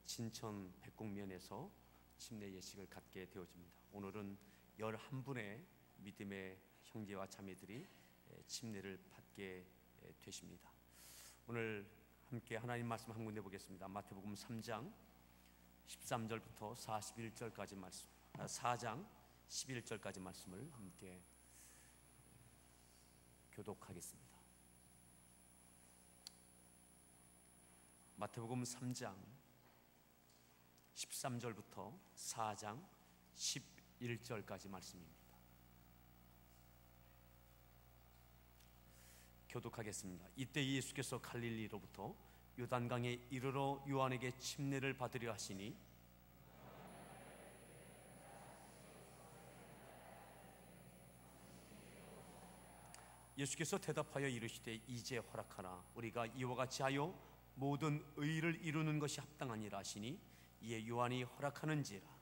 진천 백곡면에서 침례 예식을 갖게 되어집니다. 오늘은 11분의 믿음의 형제와 자매들이 침례를 받게 되십니다. 오늘 함께 하나님 말씀 한 군데 보겠습니다. 마태복음 3장 13절부터 41절까지 말씀, 4장 11절까지 말씀을 함께 교독하겠습니다. 마태복음 3장 13절부터 4장 11절까지 말씀입니다. 교독하겠습니다. 이때 예수께서 갈릴리로부터 요단강에 이르러 요한에게 침례를 받으려 하시니 예수께서 대답하여 이르시되 이제 허락하라. 우리가 이와 같이 하여 모든 의를 이루는 것이 합당하니라 하시니 이에 요한이 허락하는지라.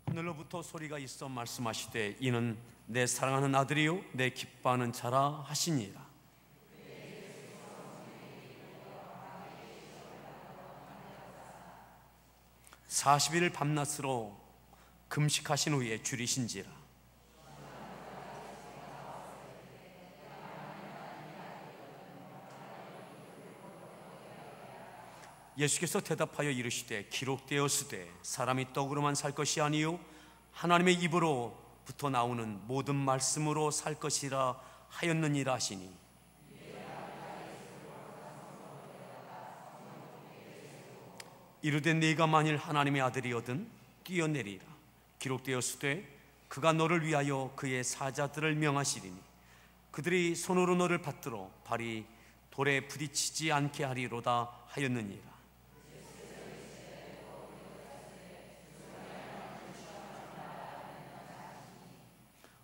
하늘로부터 소리가 있어 말씀하시되 이는 내 사랑하는 아들이요 내 기뻐하는 자라 하시니라. 사십일 밤낮으로 금식하신 후에 줄이신지라. 예수께서 대답하여 이르시되 기록되었으되 사람이 떡으로만 살 것이 아니요 하나님의 입으로부터 나오는 모든 말씀으로 살 것이라 하였느니라 하시니 이르되 네가 만일 하나님의 아들이거든 뛰어내리라. 기록되었으되 그가 너를 위하여 그의 사자들을 명하시리니 그들이 손으로 너를 받들어 발이 돌에 부딪히지 않게 하리로다 하였느니라.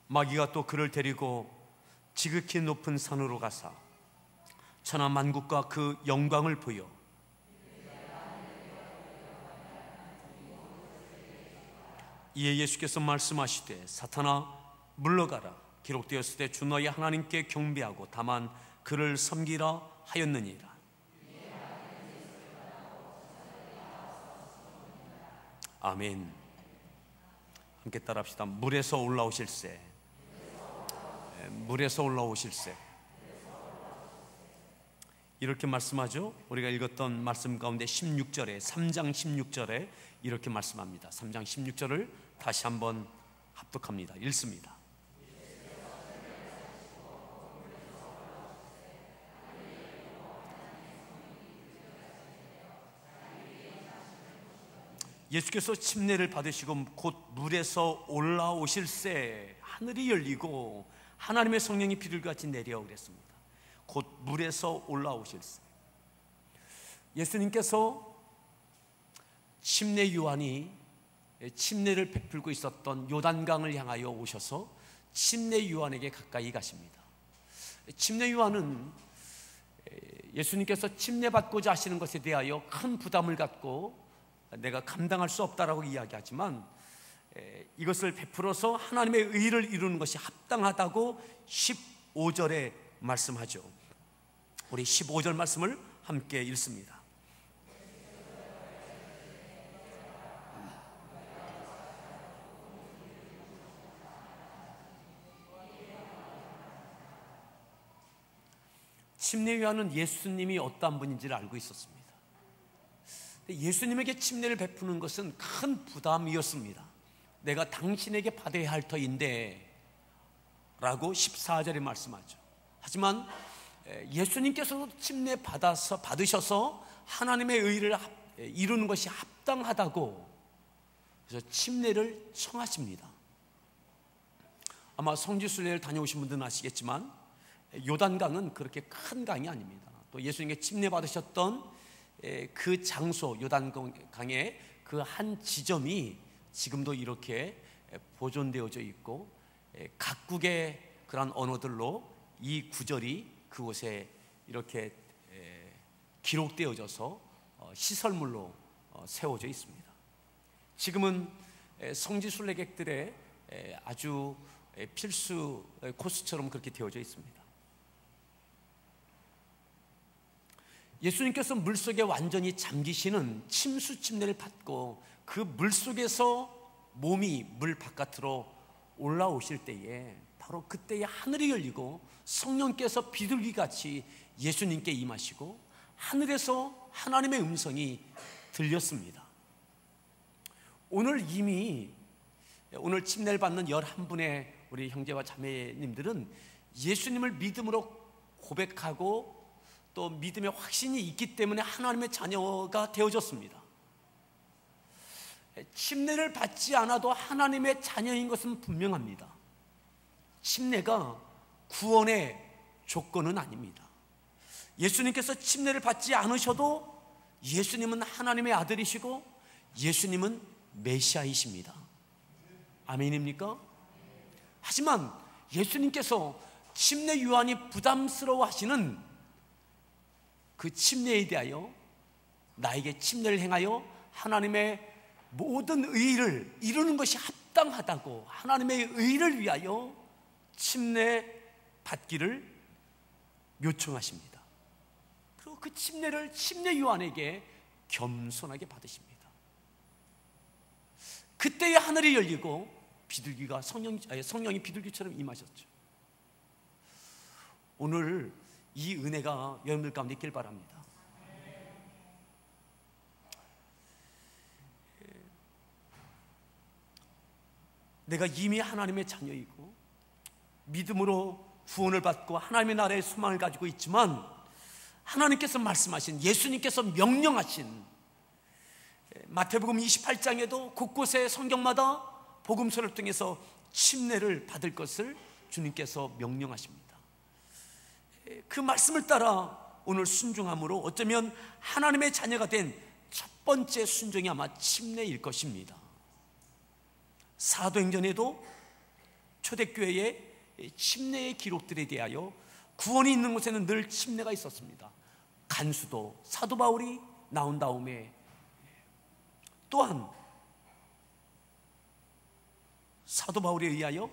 마귀가 또 그를 데리고 지극히 높은 산으로 가사 천하 만국과 그 영광을 보여 이에 예수께서 말씀하시되 사탄아 물러가라. 기록되었으되 주 너희 하나님께 경배하고 다만 그를 섬기라 하였느니라. 아멘. 함께 따라합시다. 물에서 올라오실세, 물에서 올라오실세. 이렇게 말씀하죠. 우리가 읽었던 말씀 가운데 16절에 3장 16절에 이렇게 말씀합니다. 3장 16절을 다시 한번 합독합니다. 읽습니다. 예수께서 침례를 받으시고 곧 물에서 올라오실새 하늘이 열리고 하나님의 성령이 비둘기같이 내려 그랬습니다. 곧 물에서 올라오실새. 예수님께서 침례 요한이 침례를 베풀고 있었던 요단강을 향하여 오셔서 침례 요한에게 가까이 가십니다. 침례 요한은 예수님께서 침례 받고자 하시는 것에 대하여 큰 부담을 갖고 내가 감당할 수 없다라고 이야기하지만 이것을 베풀어서 하나님의 의를 이루는 것이 합당하다고 15절에 말씀하죠. 우리 15절 말씀을 함께 읽습니다. 침례 요한은 예수님이 어떠한 분인지를 알고 있었습니다. 예수님에게 침례를 베푸는 것은 큰 부담이었습니다. 내가 당신에게 받아야 할 터인데 라고 14절에 말씀하죠. 하지만 예수님께서도 침례 받으셔서 하나님의 의를 이루는 것이 합당하다고 그래서 침례를 청하십니다. 아마 성지순례를 다녀오신 분들은 아시겠지만 요단강은 그렇게 큰 강이 아닙니다. 또 예수님께 침례 받으셨던 그 장소 요단강의 그 한 지점이 지금도 이렇게 보존되어져 있고 각국의 그런 언어들로 이 구절이 그곳에 이렇게 기록되어져서 시설물로 세워져 있습니다. 지금은 성지순례객들의 아주 필수 코스처럼 그렇게 되어져 있습니다. 예수님께서 물속에 완전히 잠기시는 침수 침례를 받고 그 물속에서 몸이 물 바깥으로 올라오실 때에 바로 그때에 하늘이 열리고 성령께서 비둘기같이 예수님께 임하시고 하늘에서 하나님의 음성이 들렸습니다. 오늘 이미 오늘 침례를 받는 11분의 우리 형제와 자매님들은 예수님을 믿음으로 고백하고 또 믿음의 확신이 있기 때문에 하나님의 자녀가 되어졌습니다. 침례를 받지 않아도 하나님의 자녀인 것은 분명합니다. 침례가 구원의 조건은 아닙니다. 예수님께서 침례를 받지 않으셔도 예수님은 하나님의 아들이시고 예수님은 메시아이십니다. 아멘입니까? 하지만 예수님께서 침례 요한이 부담스러워하시는 그 침례에 대하여 나에게 침례를 행하여 하나님의 모든 의를 이루는 것이 합당하다고 하나님의 의를 위하여 침례 받기를 요청하십니다. 그리고 그 침례를 침례 요한에게 겸손하게 받으십니다. 그때의 하늘이 열리고 비둘기가 성령이 비둘기처럼 임하셨죠. 오늘 이 은혜가 여러분들 가운데 있길 바랍니다. 내가 이미 하나님의 자녀이고 믿음으로 구원을 받고 하나님의 나라의 소망을 가지고 있지만 하나님께서 말씀하신, 예수님께서 명령하신 마태복음 28장에도 곳곳에 성경마다 복음서를 통해서 침례를 받을 것을 주님께서 명령하십니다. 그 말씀을 따라 오늘 순종함으로 어쩌면 하나님의 자녀가 된 첫 번째 순종이 아마 침례일 것입니다. 사도행전에도 초대교회의 침례의 기록들에 대하여 구원이 있는 곳에는 늘 침례가 있었습니다. 간수도 사도 바울이 나온 다음에 또한 사도 바울에 의하여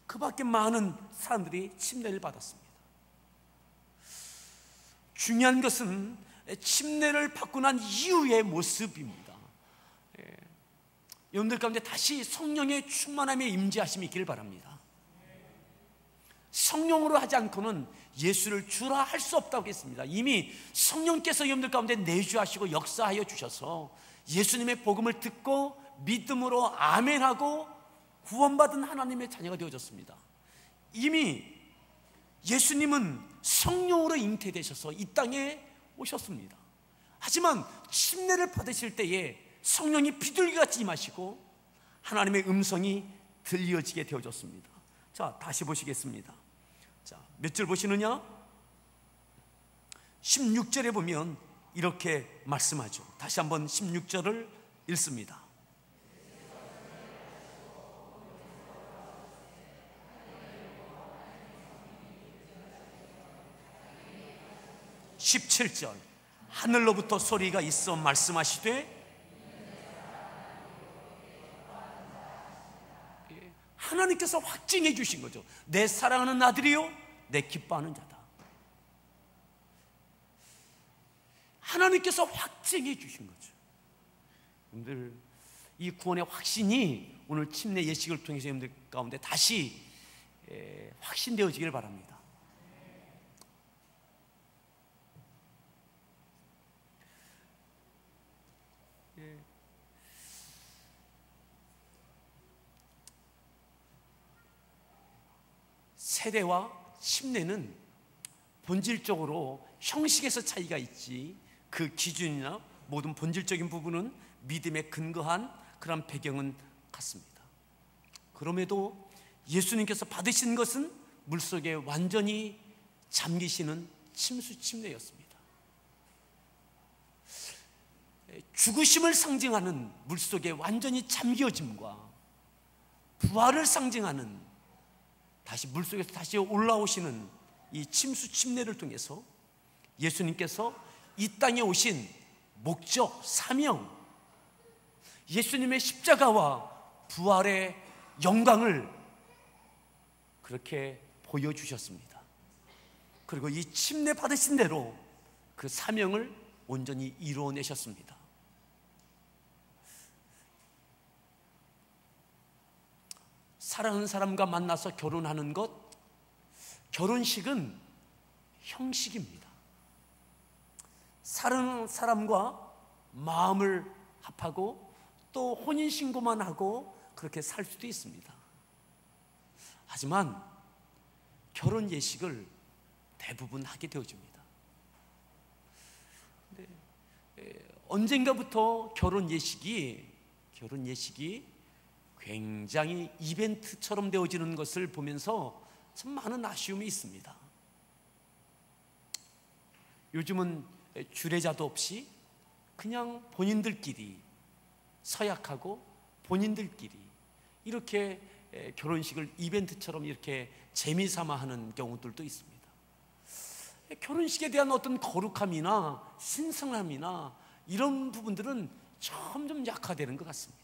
그 밖에 많은 사람들이 침례를 받았습니다. 중요한 것은 침례를 받고 난 이후의 모습입니다. 여러분들 가운데 다시 성령의 충만함의 임재하심이 있기를 바랍니다. 성령으로 하지 않고는 예수를 주라 할 수 없다고 했습니다. 이미 성령께서 여러분들 가운데 내주하시고 역사하여 주셔서 예수님의 복음을 듣고 믿음으로 아멘하고 구원받은 하나님의 자녀가 되어졌습니다. 이미 예수님은 성령으로 잉태되셔서 이 땅에 오셨습니다. 하지만 침례를 받으실 때에 성령이 비둘기같이 임하시고 하나님의 음성이 들려지게 되어졌습니다. 자, 다시 보시겠습니다. 자, 몇 절 보시느냐? 16절에 보면 이렇게 말씀하죠. 다시 한번 16절을 읽습니다. 17절 하늘로부터 소리가 있어 말씀하시되, 하나님께서 확증해 주신 거죠. 내 사랑하는 아들이요 내 기뻐하는 자다. 하나님께서 확증해 주신 거죠. 여러분들 이 구원의 확신이 오늘 침례 예식을 통해서 여러분들 가운데 다시 확신되어지기를 바랍니다. 세례와 침례는 본질적으로 형식에서 차이가 있지 그 기준이나 모든 본질적인 부분은 믿음에 근거한 그런 배경은 같습니다. 그럼에도 예수님께서 받으신 것은 물속에 완전히 잠기시는 침수 침례였습니다. 죽으심을 상징하는 물속에 완전히 잠겨짐과 부활을 상징하는 다시 물속에서 다시 올라오시는 이 침수 침례를 통해서 예수님께서 이 땅에 오신 목적, 사명, 예수님의 십자가와 부활의 영광을 그렇게 보여주셨습니다. 그리고 이 침례 받으신 대로 그 사명을 온전히 이루어내셨습니다. 사랑하는 사람과 만나서 결혼하는 것, 결혼식은 형식입니다. 사랑하는 사람과 마음을 합하고 또 혼인신고만 하고 그렇게 살 수도 있습니다. 하지만 결혼 예식을 대부분 하게 되어집니다. 언젠가부터 결혼 예식이 굉장히 이벤트처럼 되어지는 것을 보면서 참 많은 아쉬움이 있습니다. 요즘은 주례자도 없이 그냥 본인들끼리 서약하고 본인들끼리 이렇게 결혼식을 이벤트처럼 이렇게 재미삼아 하는 경우들도 있습니다. 결혼식에 대한 어떤 거룩함이나 신성함이나 이런 부분들은 점점 약화되는 것 같습니다.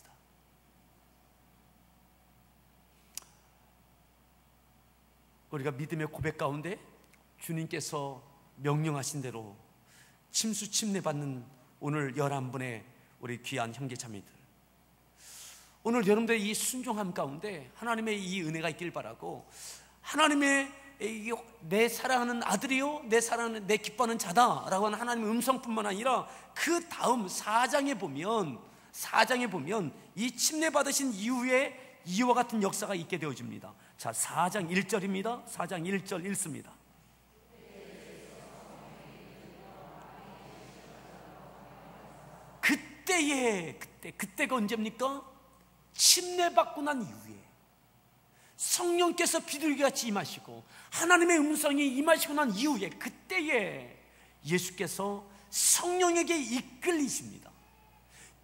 우리가 믿음의 고백 가운데 주님께서 명령하신 대로 침수 침례 받는 오늘 11분의 우리 귀한 형제 자매들, 오늘 여러분들의 이 순종함 가운데 하나님의 이 은혜가 있길 바라고, 하나님의 내 사랑하는 아들이요 내 사랑하는 내 기뻐하는 자다라고 하는 하나님의 음성뿐만 아니라 그 다음 4장에 보면 이 침례 받으신 이후에 이와 같은 역사가 있게 되어집니다. 자, 4장 1절입니다. 4장 1절 읽습니다. 그때가 언제입니까? 침례 받고 난 이후에 성령께서 비둘기같이 임하시고 하나님의 음성이 임하시고 난 이후에 그때에 예수께서 성령에게 이끌리십니다.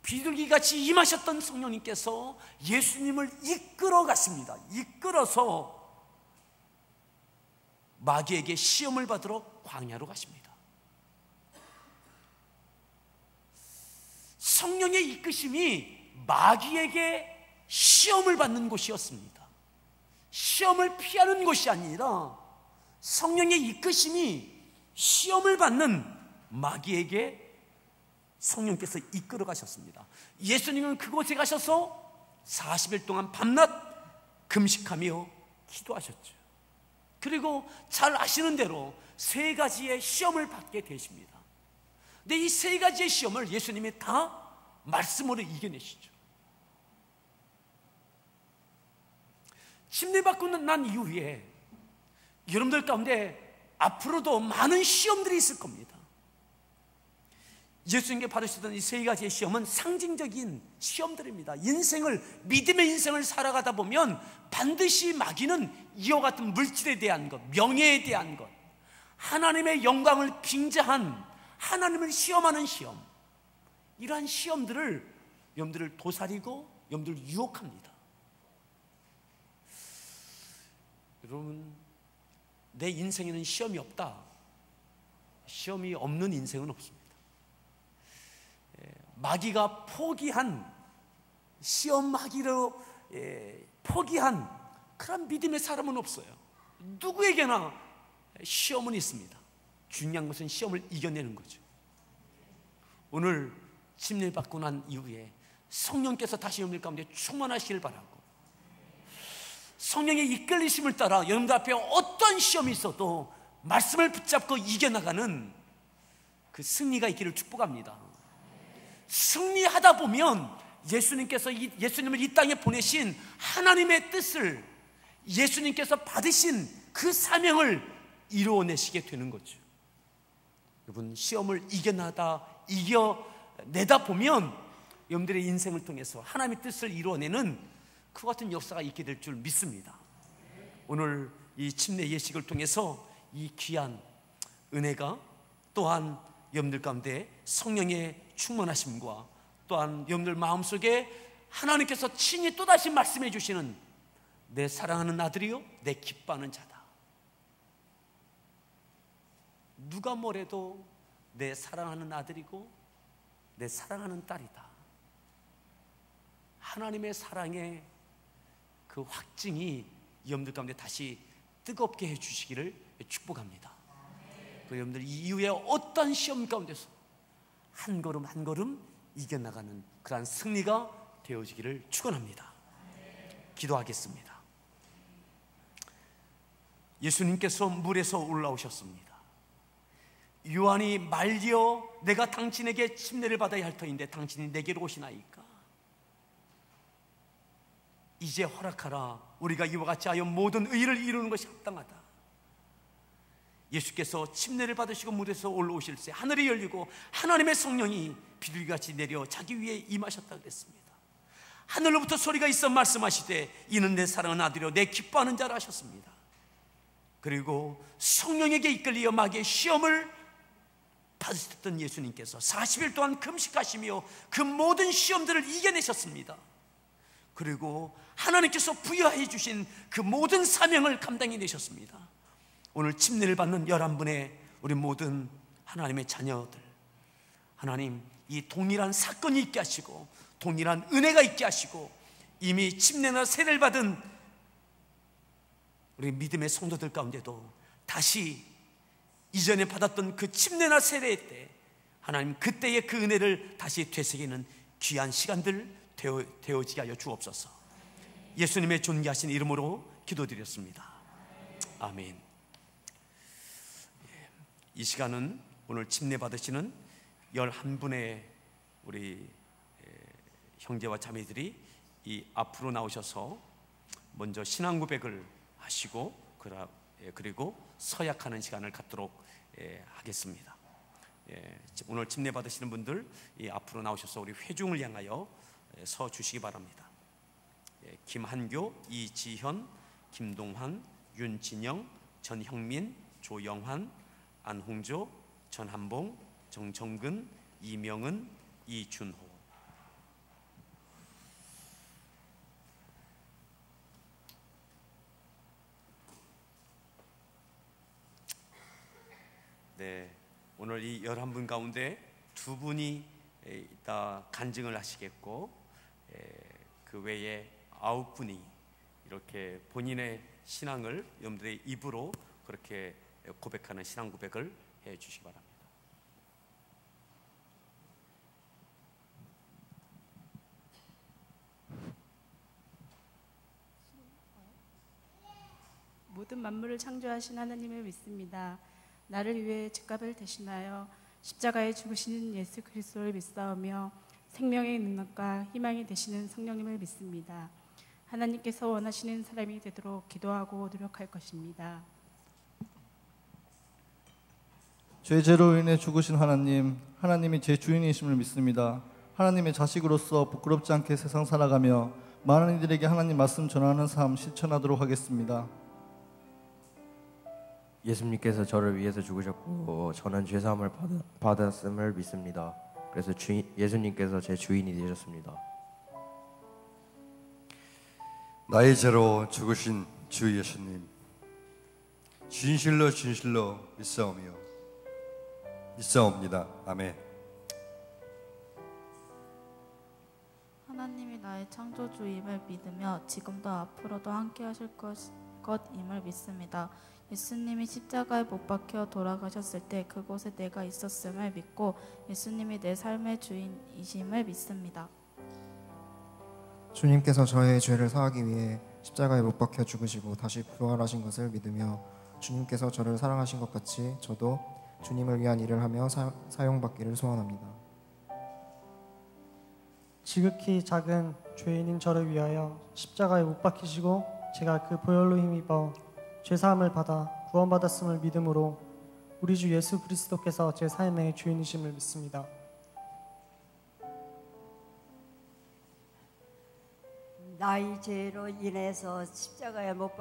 비둘기같이 임하셨던 성령님께서 예수님을 이끌어 가십니다. 이끌어서 마귀에게 시험을 받으러 광야로 가십니다. 성령의 이끄심이 마귀에게 시험을 받는 곳이었습니다. 시험을 피하는 곳이 아니라 성령의 이끄심이 시험을 받는 마귀에게 성령께서 이끌어 가셨습니다. 예수님은 그곳에 가셔서 40일 동안 밤낮 금식하며 기도하셨죠. 그리고 잘 아시는 대로 3가지의 시험을 받게 되십니다. 근데 이 3가지의 시험을 예수님이 다 말씀으로 이겨내시죠. 침례받고 난 이후에 여러분들 가운데 앞으로도 많은 시험들이 있을 겁니다. 예수님께 받으시던 이 3가지의 시험은 상징적인 시험들입니다. 믿음의 인생을 살아가다 보면 반드시 마귀는 이와 같은 물질에 대한 것, 명예에 대한 것, 하나님의 영광을 빙자한 하나님을 시험하는 시험, 이러한 시험들을 여러분들을 도사리고 여러분들을 유혹합니다. 여러분, 내 인생에는 시험이 없다. 시험이 없는 인생은 없습니다. 마귀가 시험하기로 포기한 그런 믿음의 사람은 없어요. 누구에게나 시험은 있습니다. 중요한 것은 시험을 이겨내는 거죠. 오늘 침례 받고 난 이후에 성령께서 다시 여러분들 가운데 충만하시길 바라고, 성령의 이끌리심을 따라 여러분들 앞에 어떤 시험이 있어도 말씀을 붙잡고 이겨나가는 그 승리가 있기를 축복합니다. 승리하다 보면 예수님을 이 땅에 보내신 하나님의 뜻을, 예수님께서 받으신 그 사명을 이루어내시게 되는 거죠. 여러분, 시험을 이겨내다 보면 여러분들의 인생을 통해서 하나님의 뜻을 이루어내는 그 같은 역사가 있게 될 줄 믿습니다. 오늘 이 침례 예식을 통해서 이 귀한 은혜가 또한 여러분들 가운데 성령의 충만하심과 또한 여러분들 마음속에 하나님께서 친히 또다시 말씀해 주시는 내 사랑하는 아들이요 내 기뻐하는 자다. 누가 뭐래도 내 사랑하는 아들이고 내 사랑하는 딸이다. 하나님의 사랑에 그 확증이 여러분들 가운데 다시 뜨겁게 해주시기를 축복합니다. 그 여러분들 이후에 어떤 시험 가운데서 한 걸음 한 걸음 이겨나가는 그러한 승리가 되어지기를 축원합니다. 기도하겠습니다. 예수님께서 물에서 올라오셨습니다. 요한이 말려 내가 당신에게 침례를 받아야 할 터인데 당신이 내게로 오시나이까? 이제 허락하라. 우리가 이와 같이 하여 모든 의를 이루는 것이 합당하다. 예수께서 침례를 받으시고 물에서 올라오실새 하늘이 열리고 하나님의 성령이 비둘기같이 내려 자기 위에 임하셨다 그랬습니다. 하늘로부터 소리가 있어 말씀하시되 이는 내 사랑하는 아들이요 내 기뻐하는 자라 하셨습니다. 그리고 성령에게 이끌리어 마귀의 시험을 받으셨던 예수님께서 40일 동안 금식하시며 그 모든 시험들을 이겨내셨습니다. 그리고 하나님께서 부여해 주신 그 모든 사명을 감당해 내셨습니다. 오늘 침례를 받는 11분의 우리 모든 하나님의 자녀들, 하나님 이 동일한 사건이 있게 하시고 동일한 은혜가 있게 하시고 이미 침례나 세례를 받은 우리 믿음의 성도들 가운데도 다시 이전에 받았던 그 침례나 세례 때 하나님 그때의 그 은혜를 다시 되새기는 귀한 시간들 되어지게 하여 주옵소서. 예수님의 존귀하신 이름으로 기도드렸습니다. 아멘. 이 시간은 오늘 침례 받으시는 11분의 우리 형제와 자매들이 이 앞으로 나오셔서 먼저 신앙 고백을 하시고 그리고 서약하는 시간을 갖도록 하겠습니다. 오늘 침례 받으시는 분들 이 앞으로 나오셔서 우리 회중을 향하여 서 주시기 바랍니다. 김한교, 이지현, 김동환, 윤진영, 전형민, 조영환, 안홍조, 전한봉, 정정근, 이명은, 이준호. 네, 오늘 이 11분 가운데 2분이 이따 간증을 하시겠고 그 외에 9분이 이렇게 본인의 신앙을 여러분들의 입으로 그렇게 고백하는 신앙 고백을 해 주시기 바랍니다. 모든 만물을 창조하신 하나님을 믿습니다. 나를 위해 죗값을 대신하여 십자가에 죽으시는 예수 그리스도를 믿사오며 생명의 능력과 희망이 되시는 성령님을 믿습니다. 하나님께서 원하시는 사람이 되도록 기도하고 노력할 것입니다. 죄로 인해 죽으신 하나님, 하나님이 제 주인이심을 믿습니다. 하나님의 자식으로서 부끄럽지 않게 세상 살아가며 많은 이들에게 하나님 말씀 전하는 삶 실천하도록 하겠습니다. 예수님께서 저를 위해서 죽으셨고 저는 죄사함을 받았음을 믿습니다. 그래서 예수님께서 제 주인이 되셨습니다. 나의 죄로 죽으신 주 예수님, 진실로 믿사옵니다. 아멘. 하나님이 나의 창조주임을 믿으며 지금도 앞으로도 함께 하실 것임을 믿습니다. 예수님이 십자가에 못 박혀 돌아가셨을 때 그곳에 내가 있었음을 믿고 예수님이 내 삶의 주인이심을 믿습니다. 주님께서 저의 죄를 사하기 위해 십자가에 못 박혀 죽으시고 다시 부활하신 것을 믿으며 주님께서 저를 사랑하신 것 같이 저도 주님을 위한 일을 하며 사용받기를 소원합니다. 지극히 작은 죄인인 저를 위하여 십자가에 못 박히시고 제가 그 보혈로 힘입어 죄사함을 받아 구원받았음을 믿음으로 우리 주 예수 그리스도께서 제 삶의 주인이심을 믿습니다. 나의 죄로 인해서 십자가에 못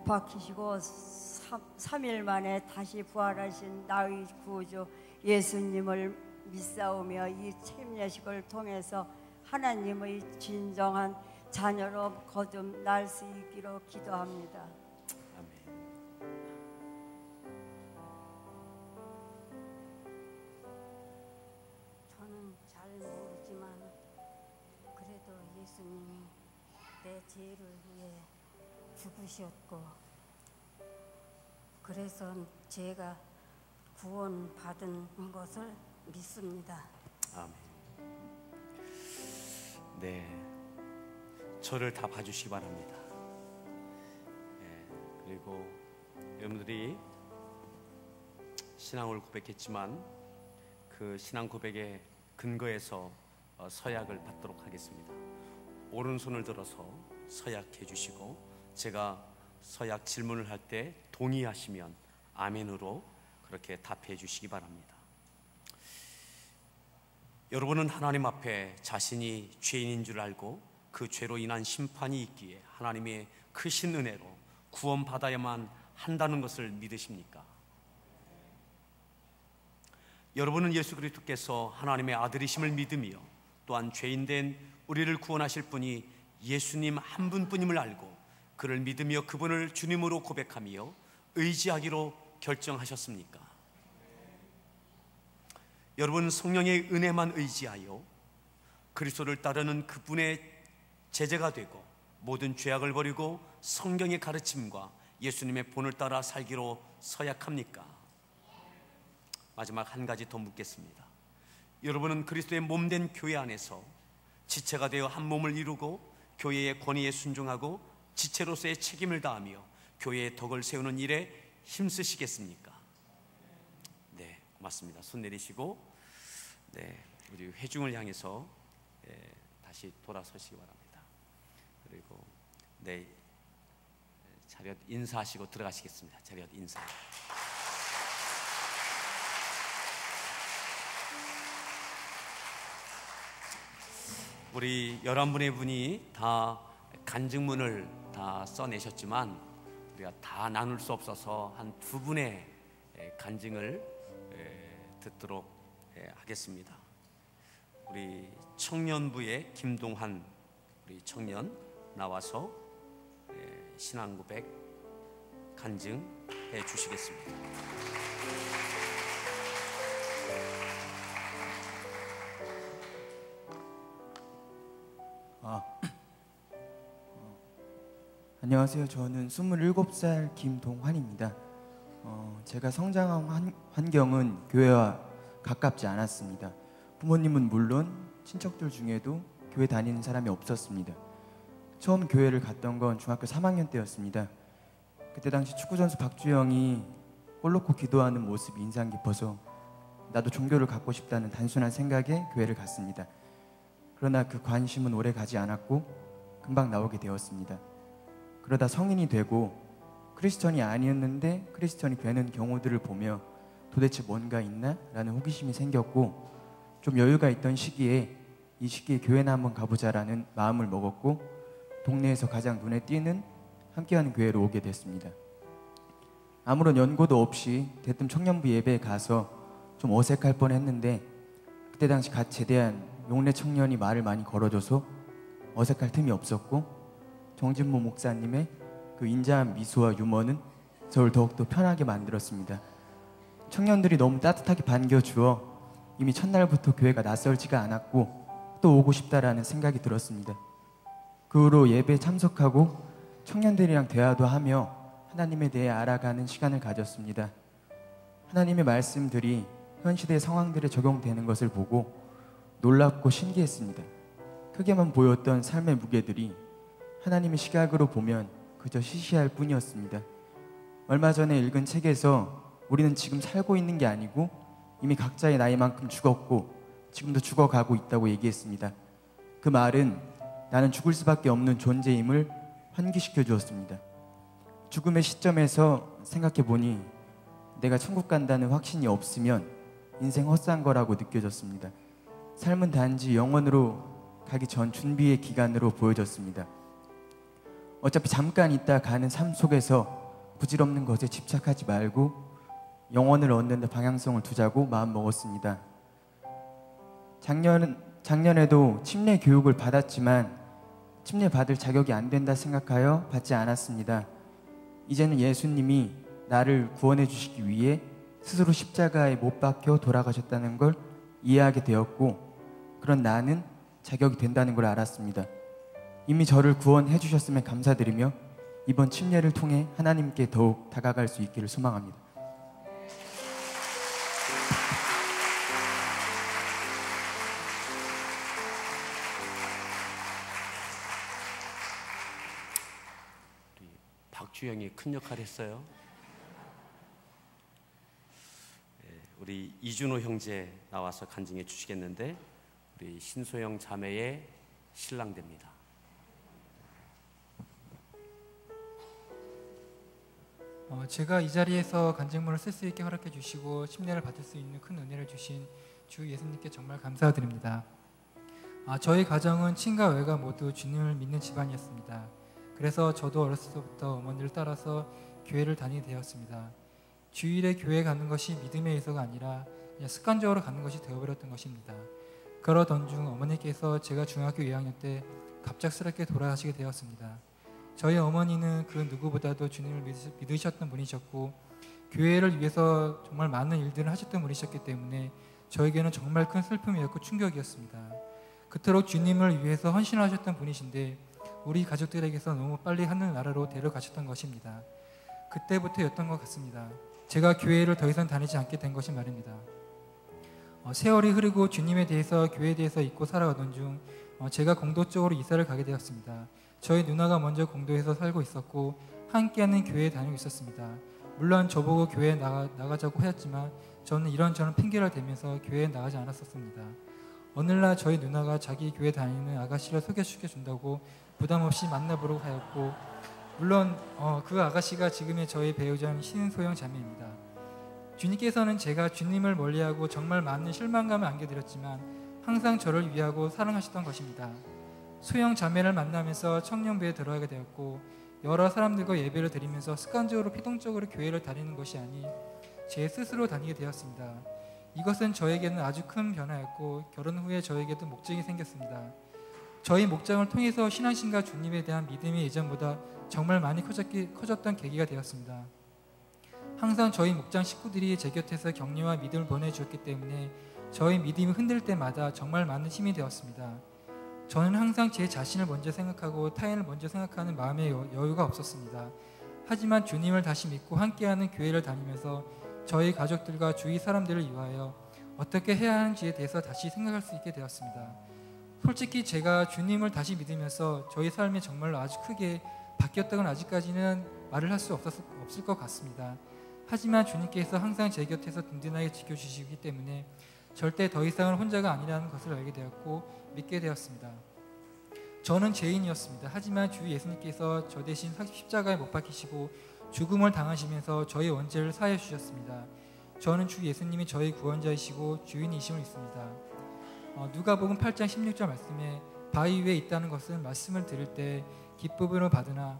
박히시고 3일 만에 다시 부활하신 나의 구주 예수님을 믿사오며 이 침례식을 통해서 하나님의 진정한 자녀로 거듭날 수 있기로 기도합니다. 저는 잘 모르지만 그래도 예수님이 내 죄를 위해 죽으셨고 그래서 제가 구원받은 것을 믿습니다. 아멘. 네, 저를 다 봐주시기 바랍니다. 네, 그리고 여러분들이 신앙을 고백했지만 그 신앙 고백의 근거에서 서약을 받도록 하겠습니다. 오른손을 들어서 서약해 주시고 제가 서약 질문을 할 때 동의하시면 아멘으로 그렇게 답해 주시기 바랍니다. 여러분은 하나님 앞에 자신이 죄인인 줄 알고 그 죄로 인한 심판이 있기에 하나님의 크신 은혜로 구원받아야만 한다는 것을 믿으십니까? 여러분은 예수 그리스도께서 하나님의 아들이심을 믿으며 또한 죄인된 우리를 구원하실 분이 예수님 한 분뿐임을 알고 그를 믿으며 그분을 주님으로 고백하며 의지하기로 결정하셨습니까? 여러분 성령의 은혜만 의지하여 그리스도를 따르는 그분의 제자가 되고 모든 죄악을 버리고 성경의 가르침과 예수님의 본을 따라 살기로 서약합니까? 마지막 한 가지 더 묻겠습니다. 여러분은 그리스도의 몸된 교회 안에서 지체가 되어 한 몸을 이루고 교회의 권위에 순종하고 지체로서의 책임을 다하며 교회의 덕을 세우는 일에 힘쓰시겠습니까? 네, 고맙습니다. 손 내리시고 네, 우리 회중을 향해서 다시 돌아서시기 바랍니다. 그리고 네, 자리에 인사하시고 들어가시겠습니다. 자리에 인사. 우리 11분의 분이 다 간증문을 다 써내셨지만 우리가 다 나눌 수 없어서 한 2분의 간증을 듣도록 하겠습니다. 우리 청년부의 김동환 우리 청년 나와서 신앙 고백 간증해 주시겠습니다. 안녕하세요. 저는 27살 김동환입니다. 제가 성장한 환경은 교회와 가깝지 않았습니다. 부모님은 물론 친척들 중에도 교회 다니는 사람이 없었습니다. 처음 교회를 갔던 건 중학교 3학년 때였습니다. 그때 당시 축구선수 박주영이 골 넣고 기도하는 모습이 인상 깊어서 나도 종교를 갖고 싶다는 단순한 생각에 교회를 갔습니다. 그러나 그 관심은 오래 가지 않았고 금방 나오게 되었습니다. 그러다 성인이 되고 크리스천이 아니었는데 크리스천이 되는 경우들을 보며 도대체 뭔가 있나? 라는 호기심이 생겼고 좀 여유가 있던 시기에 이 시기에 교회나 한번 가보자라는 마음을 먹었고 동네에서 가장 눈에 띄는 함께하는 교회로 오게 됐습니다. 아무런 연고도 없이 대뜸 청년부 예배에 가서 좀 어색할 뻔했는데 그때 당시 갓 제대한 용례 청년이 말을 많이 걸어줘서 어색할 틈이 없었고 정진모 목사님의 그 인자한 미소와 유머는 저를 더욱더 편하게 만들었습니다. 청년들이 너무 따뜻하게 반겨주어 이미 첫날부터 교회가 낯설지가 않았고 또 오고 싶다라는 생각이 들었습니다. 그 후로 예배에 참석하고 청년들이랑 대화도 하며 하나님에 대해 알아가는 시간을 가졌습니다. 하나님의 말씀들이 현 시대의 상황들에 적용되는 것을 보고 놀랍고 신기했습니다. 크게만 보였던 삶의 무게들이 하나님의 시각으로 보면 그저 시시할 뿐이었습니다. 얼마 전에 읽은 책에서 우리는 지금 살고 있는 게 아니고 이미 각자의 나이만큼 죽었고 지금도 죽어가고 있다고 얘기했습니다. 그 말은 나는 죽을 수밖에 없는 존재임을 환기시켜 주었습니다. 죽음의 시점에서 생각해보니 내가 천국 간다는 확신이 없으면 인생 헛산 거라고 느껴졌습니다. 삶은 단지 영원으로 가기 전 준비의 기간으로 보여졌습니다. 어차피 잠깐 있다 가는 삶 속에서 부질없는 것에 집착하지 말고 영원을 얻는 데 방향성을 두자고 마음먹었습니다. 작년에도 침례 교육을 받았지만 침례 받을 자격이 안 된다 생각하여 받지 않았습니다. 이제는 예수님이 나를 구원해 주시기 위해 스스로 십자가에 못 박혀 돌아가셨다는 걸 이해하게 되었고 그런 나는 자격이 된다는 걸 알았습니다. 이미 저를 구원해 주셨음에 감사드리며 이번 침례를 통해 하나님께 더욱 다가갈 수 있기를 소망합니다. 박주영이 큰 역할을 했어요. 우리 이준호 형제 나와서 간증해 주시겠는데 우리 신소영 자매의 신랑됩니다. 제가 이 자리에서 간증문을 쓸 수 있게 허락해 주시고 침례를 받을 수 있는 큰 은혜를 주신 주 예수님께 정말 감사드립니다. 저희 가정은 친가 외가 모두 주님을 믿는 집안이었습니다. 그래서 저도 어렸을 때부터 어머니를 따라서 교회를 다니게 되었습니다. 주일에 교회 가는 것이 믿음에 의해서가 아니라 그냥 습관적으로 가는 것이 되어버렸던 것입니다. 그러던 중 어머니께서 제가 중학교 2학년 때 갑작스럽게 돌아가시게 되었습니다. 저희 어머니는 그 누구보다도 주님을 믿으셨던 분이셨고 교회를 위해서 정말 많은 일들을 하셨던 분이셨기 때문에 저에게는 정말 큰 슬픔이었고 충격이었습니다. 그토록 주님을 위해서 헌신하셨던 분이신데 우리 가족들에게서 너무 빨리 하늘나라로 데려가셨던 것입니다. 그때부터였던 것 같습니다. 제가 교회를 더 이상 다니지 않게 된 것이 말입니다. 세월이 흐르고 주님에 대해서 교회에 대해서 잊고 살아가던 중 제가 공도 쪽으로 이사를 가게 되었습니다. 저희 누나가 먼저 공도에서 살고 있었고 함께하는 교회에 다니고 있었습니다. 물론 저보고 교회에 나가자고 하였지만 저는 이런저런 핑계를 대면서 교회에 나가지 않았었습니다. 어느 날 저희 누나가 자기 교회 다니는 아가씨를 소개시켜준다고 부담없이 만나보러 하였고 물론 그 아가씨가 지금의 저희 배우자인 신소영 자매입니다. 주님께서는 제가 주님을 멀리하고 정말 많은 실망감을 안겨드렸지만 항상 저를 위하고 사랑하셨던 것입니다. 소영 자매를 만나면서 청년부에 들어가게 되었고 여러 사람들과 예배를 드리면서 습관적으로 피동적으로 교회를 다니는 것이 아닌 제 스스로 다니게 되었습니다. 이것은 저에게는 아주 큰 변화였고 결혼 후에 저에게도 목적이 생겼습니다. 저희 목장을 통해서 신앙심과 주님에 대한 믿음이 예전보다 정말 많이 커졌던 계기가 되었습니다. 항상 저희 목장 식구들이 제 곁에서 격려와 믿음을 보내주었기 때문에 저희 믿음이 흔들 때마다 정말 많은 힘이 되었습니다. 저는 항상 제 자신을 먼저 생각하고 타인을 먼저 생각하는 마음의 여유가 없었습니다. 하지만 주님을 다시 믿고 함께하는 교회를 다니면서 저희 가족들과 주위 사람들을 위하여 어떻게 해야 하는지에 대해서 다시 생각할 수 있게 되었습니다. 솔직히 제가 주님을 다시 믿으면서 저희 삶이 정말로 아주 크게 바뀌었다고는 아직까지는 말을 할 수 없을 것 같습니다. 하지만 주님께서 항상 제 곁에서 든든하게 지켜주시기 때문에 절대 더 이상은 혼자가 아니라는 것을 알게 되었고 믿게 되었습니다. 저는 죄인이었습니다. 하지만 주 예수님께서 저 대신 십자가에 못 박히시고 죽음을 당하시면서 저희 원죄를 사하여 주셨습니다. 저는 주 예수님이 저희 구원자이시고 주인이심을 믿습니다. 누가복음 8장 16절 말씀에 바위 위에 있다는 것은 말씀을 들을 때 기쁨으로 받으나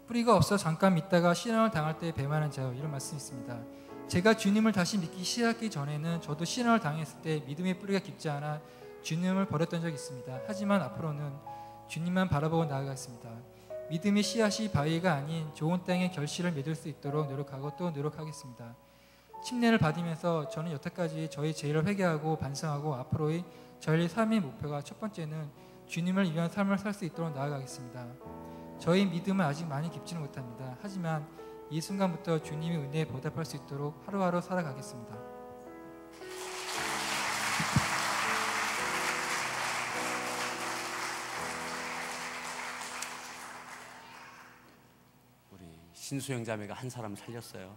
뿌리가 없어 잠깐 믿다가 시련을 당할 때 배만한 자요, 이런 말씀이 있습니다. 제가 주님을 다시 믿기 시작하기 전에는 저도 시련을 당했을 때 믿음의 뿌리가 깊지 않아 주님을 버렸던 적이 있습니다. 하지만 앞으로는 주님만 바라보고 나아가겠습니다. 믿음의 씨앗이 바위가 아닌 좋은 땅의 결실을 맺을 수 있도록 노력하고 또 노력하겠습니다. 침례를 받으면서 저는 여태까지 저희 죄를 회개하고 반성하고 앞으로의 저희 삶의 목표가 첫 번째는 주님을 위한 삶을 살 수 있도록 나아가겠습니다. 저희 믿음은 아직 많이 깊지는 못합니다. 하지만 이 순간부터 주님의 은혜에 보답할 수 있도록 하루하루 살아가겠습니다. 우리 신소영 자매가 한 사람 살렸어요.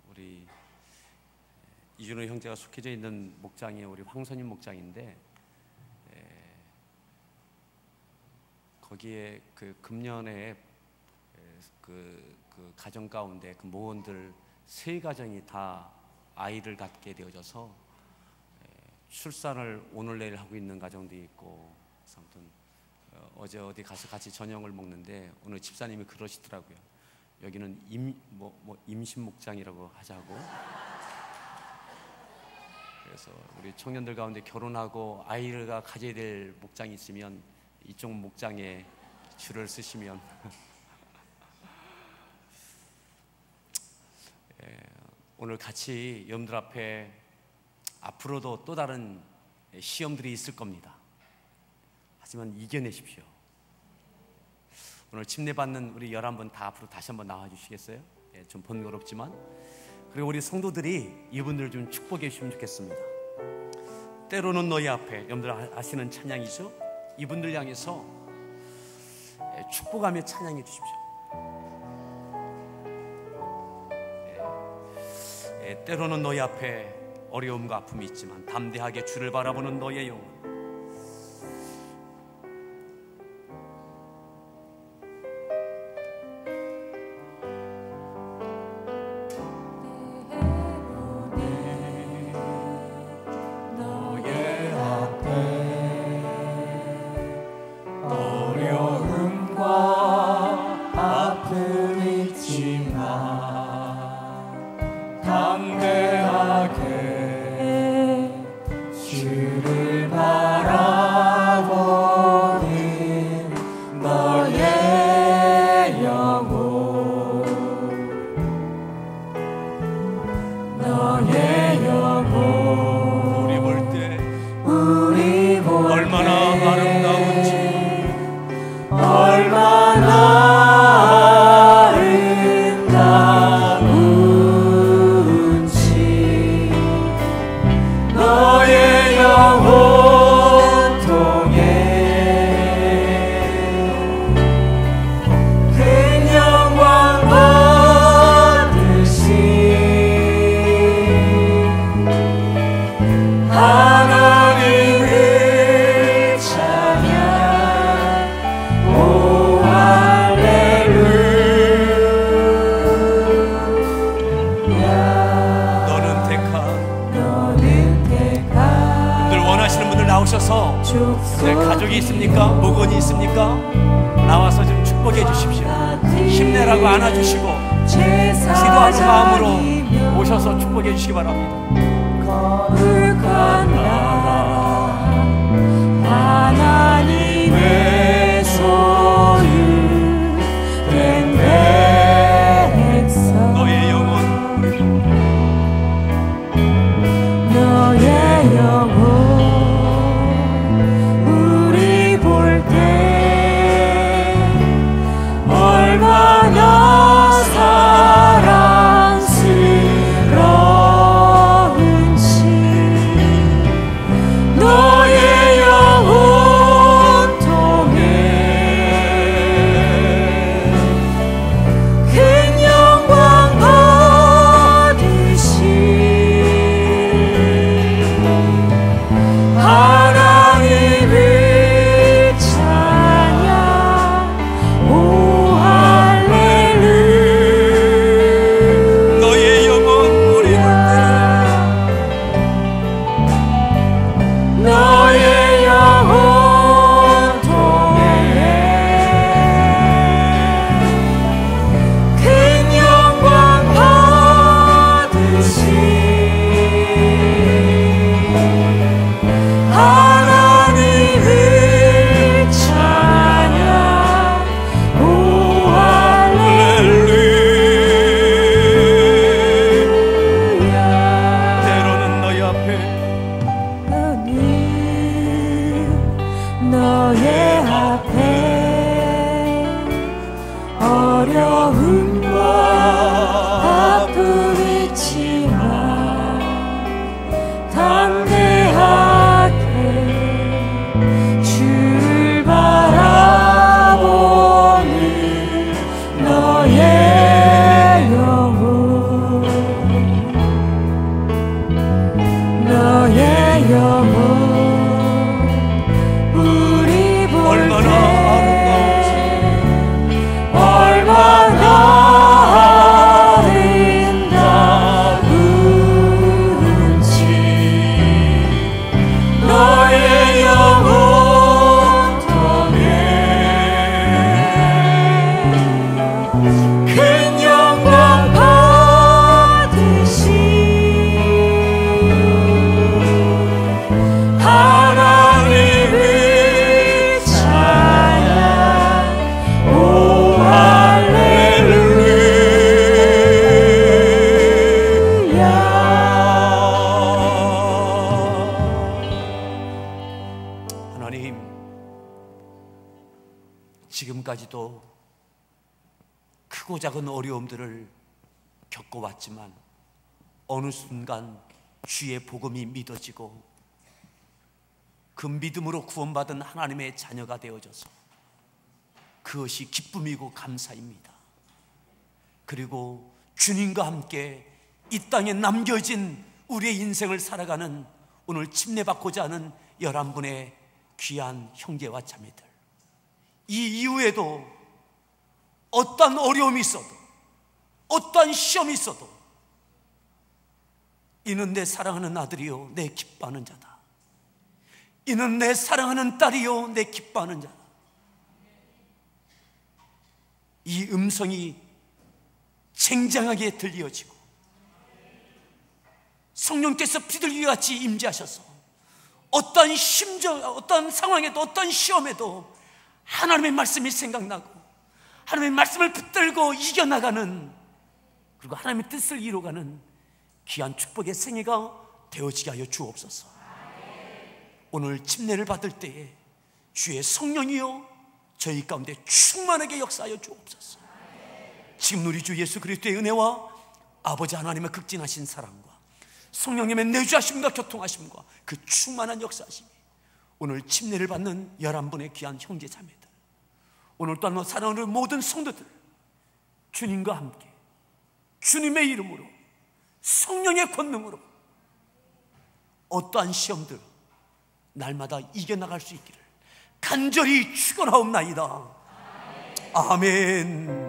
우리 이준호 형제가 속해져 있는 목장이 우리 황선임 목장인데 거기에 그 금년에 그 가정 가운데 그 모원들 3가정이 다 아이를 갖게 되어져서 출산을 오늘 내일 하고 있는 가정도 있고, 그래서 아무튼 어제 어디 가서 같이 저녁을 먹는데 오늘 집사님이 그러시더라고요. 여기는 임신 목장이라고 하자고. 그래서 우리 청년들 가운데 결혼하고 아이가 가져야 될 목장이 있으면 이쪽 목장에 줄을 쓰시면 오늘 같이 여러분들 앞에 앞으로도 또 다른 시험들이 있을 겁니다. 하지만 이겨내십시오. 오늘 침례받는 우리 11분 다 앞으로 다시 한번 나와주시겠어요? 좀 번거롭지만. 그리고 우리 성도들이 이분들 좀 축복해 주시면 좋겠습니다. 때로는 너희 앞에, 여러분들 아시는 찬양이죠? 이분들 향해서 축복하며 찬양해 주십시오. 때로는 너희 앞에 어려움과 아픔이 있지만 담대하게 주를 바라보는 너의 영혼, 가족이 있습니까? 목원이 있습니까? 나와서 좀 축복해 주십시오. 힘내라고 안아주시고 기도하는 마음으로 오셔서 축복해 주시기 바랍니다. 거룩한 나라 하나님의 소유된 백성, 너의 영혼, 너의 영혼 얼마나 사랑스러운지 너의 영혼 통해 큰 영광 받으신 하나님을 찬양. 너의 영혼 우리 볼 때, 너의 영혼 통해 큰 영광 받으신 하나님을 찬양. 오 할렐루야. 때로는 너희 앞에, 너의 앞에 어려움과 아픔이 있지만 담대하게 주를 바라보는 너의 영혼, 너의 영혼 우리 볼 때 얼마나 아름다운지 너의 영혼 통해 큰 영광 받으신 지금까지도 크고 작은 어려움들을 겪어왔지만 어느 순간 주의 복음이 믿어지고 그 믿음으로 구원받은 하나님의 자녀가 되어져서 그것이 기쁨이고 감사입니다. 그리고 주님과 함께 이 땅에 남겨진 우리의 인생을 살아가는 오늘 침례받고자 하는 11분의 귀한 형제와 자매들, 이 이후에도 어떠한 어려움이 있어도 어떠한 시험이 있어도 이는 내 사랑하는 아들이요 내 기뻐하는 자다. 이는 내 사랑하는 딸이요 내 기뻐하는 자다. 이 음성이 쟁쟁하게 들려지고 성령께서 비둘기 같이 임재하셔서 어떠한 심정, 어떠한 상황에도 어떠한 시험에도 하나님의 말씀이 생각나고 하나님의 말씀을 붙들고 이겨나가는, 그리고 하나님의 뜻을 이루어가는 귀한 축복의 생애가 되어지게 하여 주옵소서. 오늘 침례를 받을 때에 주의 성령이여 저희 가운데 충만하게 역사하여 주옵소서. 지금 우리 주 예수 그리스도의 은혜와 아버지 하나님의 극진하신 사랑과 성령님의 내주하심과 교통하심과 그 충만한 역사하심이 오늘 침례를 받는 11분의 귀한 형제 자매들, 오늘 또한 사랑하는 모든 성도들, 주님과 함께 주님의 이름으로 성령의 권능으로 어떠한 시험들 날마다 이겨나갈 수 있기를 간절히 축원하옵나이다. 아멘.